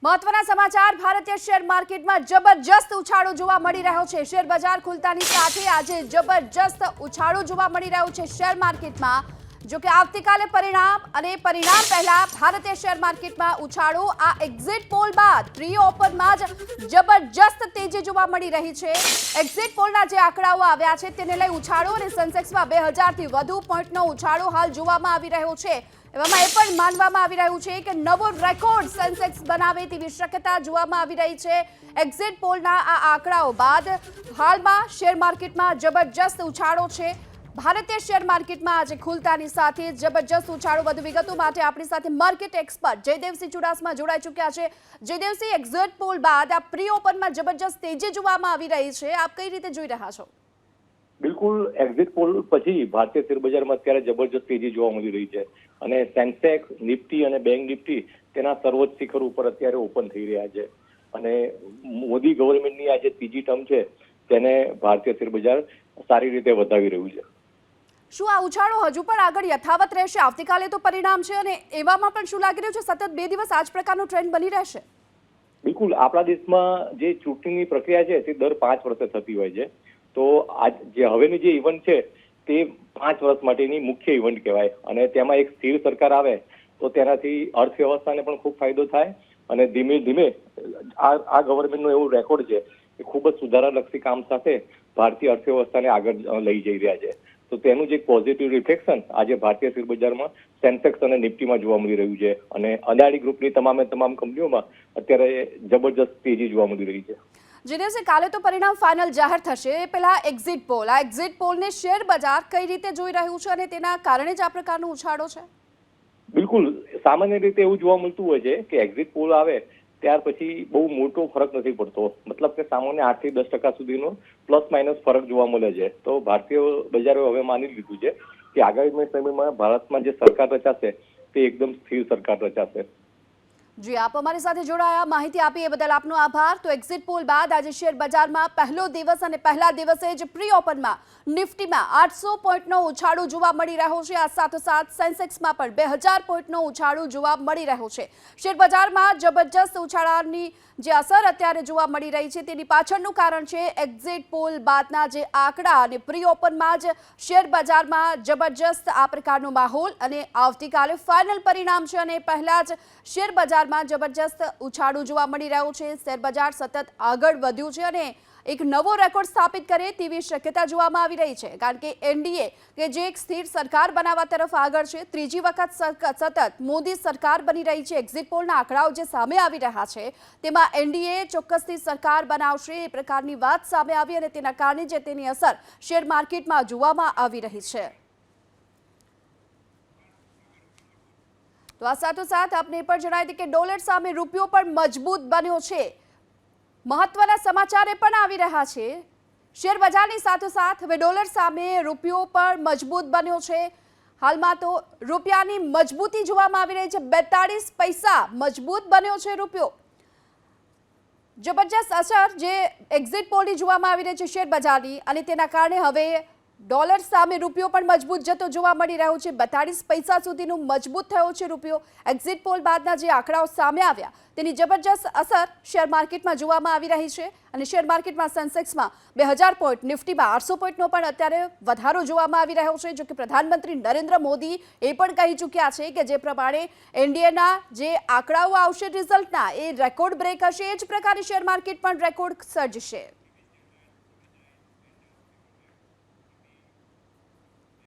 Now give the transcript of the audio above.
મહત્વના સમાચાર ભારતીય શેર માર્કેટમાં જબરજસ્ત ઉછાળો જોવા મળી રહ્યો છે। શેર બજાર ખુલતાની સાથે આજે જબરજસ્ત ઉછાળો જોવા મળી રહ્યો છે શેર માર્કેટમાં। જો કે આવતીકાલે પરિણામ પહેલા ભારતીય શેર માર્કેટમાં ઉછાળો આ એક્ઝિટ પોલ બાદ પ્રી ઓપનમાં જ જબરજસ્ત તેજી જોવા મળી રહી છે। એક્ઝિટ પોલના જે આંકડાઓ આવ્યા છે તેને લઈ ઉછાળો અને સેન્સેક્સમાં 2000 થી વધુ પોઈન્ટનો ઉછાળો હાલ જોવામાં આવી રહ્યો છે। એવામાં એ પણ માનવામાં આવી રહ્યું છે કે નવો રેકોર્ડ સેન્સેક્સ બનાવે તેવી શક્યતા જોવામાં આવી રહી છે। એક્ઝિટ પોલના આ આંકડાઓ બાદ હાલમાં શેર માર્કેટમાં જબરજસ્ત ઉછાળો છે। ભારતીય શેર માર્કેટમાં આજે ખુલતાની સાથે જબરજસ્ત ઉછાળો। વધુ વિગતો માટે આપણી સાથે માર્કેટ એક્સપર્ટ જયદેવસિંહ ચુડાસમા જોડાઈ ચૂક્યા છે। જયદેવસિંહ, એક્ઝિટ પોલ બાદ આ પ્રી ઓપનમાં જબરજસ્ત તેજી જોવામાં આવી રહી છે, આપ કઈ રીતે જોઈ રહ્યા છો? બિલકુલ, એક્ઝિટ પોલ પછી ભારતીય શેર બજારમાં અત્યારે જબરજસ્ત તેજી જોવા મળી રહી છે અને સેન્સેક્સ, નિફ્ટી અને બેંક નિફ્ટી તેના સર્વોચ્ચ શિખર ઉપર અત્યારે ઓપન થઈ રહ્યા છે અને મોદી ગવર્મેન્ટની આ જે ત્રીજી ટર્મ છે તેને ભારતીય શેર બજાર સારી રીતે વધાવી રહ્યું છે। શું આ ઉછાળો હજુ પણ આગળ યથાવત રહેશે? આવતીકાલે તો પરિણામ છે અને એવામાં પણ શું લાગી રહ્યું છે સતત 2 દિવસ આ જ પ્રકારનો ટ્રેન્ડ બની રહેશે? બિલકુલ, આપણા દેશમાં જે ચૂંટણીની પ્રક્રિયા છે તે દર 5 વર્ષે થતી હોય છે, તો આજ જે હવેની જે ઇવેન્ટ છે તે 5 વર્ષ માટેની મુખ્ય ઇવેન્ટ કહેવાય અને તેમાં એક સ્થિર સરકાર આવે તો તેનાથી અર્થવ્યવસ્થાને પણ ખૂબ ફાયદો થાય અને ધીમે ધીમે આ ગવર્મેન્ટનો એવો રેકોર્ડ છે કે ખૂબ જ સુધારાલક્ષી કામ સાથે ભારતીય અર્થવ્યવસ્થાને આગળ લઈ જઈ રહ્યા છે। તો તેનું જે પોઝિટિવ રિફ્લેક્શન આજે ભારતીય શેર બજારમાં સેન્સેક્સ અને નિફ્ટીમાં જોવા મળી રહ્યું છે અને અદાણી ગ્રુપની તમામ કંપનીઓમાં અત્યારે જબરજસ્ત તેજી જોવા મળી રહી છે। જે દિવસે કાલે તો પરિણામ ફાઇનલ જાહેર થશે એ પહેલા એક્ઝિટ પોલ, આ એક્ઝિટ પોલને શેર બજાર કઈ રીતે જોઈ રહ્યું છે અને તેના કારણે જ આ પ્રકારનો ઉછાળો છે? બિલકુલ, સામાન્ય રીતે એવું જોવા મળતું હોય છે કે એક્ઝિટ પોલ આવે ત્યાર પછી બહુ મોટો ફરક નથી પડતો, મતલબ કે સામાન્ય 8 થી 10% સુધીનો પ્લસ માઇનસ ફરક જોવા મળે છે। તો ભારતીય બજારો હવે માની લીધું છે કે આગામી સમયમાં ભારતમાં જે સરકાર રચાશે તે એકદમ સ્થિર સરકાર રચાશે। જી, આપ અમારી સાથે જોડાયા, માહિતી આપી એ બદલ આપનો આભાર। તો એક્ઝિટ પોલ બાદ આજે શેર બજારમાં પહેલો દિવસ અને પહેલા દિવસે જ પ્રી ઓપનમાં નિફ્ટીમાં 800 પોઈન્ટનો ઉછાળો જોવા મળી રહ્યો છે। આ સાથોસાથ સેન્સેક્સમાં પણ 2000 પોઈન્ટનો ઉછાળો જોવા મળી રહ્યો છે। શેર બજારમાં જબરજસ્ત ઉછાળાની જે અસર અત્યારે જોવા મળી રહી છે તેની પાછળનું કારણ છે એક્ઝિટ પોલ બાદના જે આંકડા અને પ્રી ઓપનમાં જ શેર બજારમાં જબરજસ્ત આ પ્રકારનો માહોલ અને આવતીકાલે ફાઇનલ પરિણામ છે અને પહેલા જ શેર બજારમાં જબરજસ્ત ઉછાળો જોવા મળી રહ્યો છે। શેર બજાર સતત આગળ વધ્યું છે અને એક નવો રેકોર્ડ સ્થાપિત કરે તેવી શક્યતા જોવામાં આવી રહી છે, કારણ કે એનડીએ કે જે એક સ્થિર સરકાર બનાવવા તરફ આગળ છે, ત્રીજી વખત સતત મોદી સરકાર બની રહી છે। એક્ઝિટ પોલના આંકડાઓ જે સામે આવી રહ્યા છે તેમાં એનડીએ ચોક્કસથી સરકાર બનાવશે એ પ્રકારની વાત સામે આવી અને તેના કારણે જે તેની અસર શેર માર્કેટમાં જોવામાં આવી રહી છે। તો આ સાથોસાથ આપને પણ જણાવી દઈએ કે ડોલર સામે રૂપિયો પણ મજબૂત બન્યો છે। મહત્વના સમાચાર એ પણ આવી રહ્યા છે શેર બજારની સાથોસાથ હવે ડોલર સામે રૂપિયો પણ મજબૂત બન્યો છે। હાલમાં તો રૂપિયાની મજબૂતી જોવામાં આવી રહી છે, 42 પૈસા મજબૂત બન્યો છે રૂપિયો। જબરજસ્ત અસર જે એક્ઝિટ પોલની જોવામાં આવી રહી છે શેર બજારની અને તેના કારણે હવે ડોલર સામે રૂપિયો પણ મજબૂત જતો જોવા મળી રહ્યો છે। 42 પૈસા સુધીનું મજબૂત થયો છે રૂપિયો। એક્ઝિટ પોલ બાદના જે આંકડાઓ સામે આવ્યા તેની જબરજસ્ત અસર શેર માર્કેટમાં જોવામાં આવી રહી છે અને શેર માર્કેટમાં સેન્સેક્સમાં 2000 પોઈન્ટ, નિફ્ટીમાં 800 પોઈન્ટનો પણ અત્યારે વધારો જોવામાં આવી રહ્યો છે। જો કે પ્રધાનમંત્રી નરેન્દ્ર મોદી એ પણ કહી ચૂક્યા છે કે જે પ્રમાણે એનડીએના જે આંકડાઓ આવશે રિઝલ્ટના એ રેકોર્ડ બ્રેક હશે, એ જ પ્રકારે શેર માર્કેટ પણ રેકોર્ડ સર્જશે।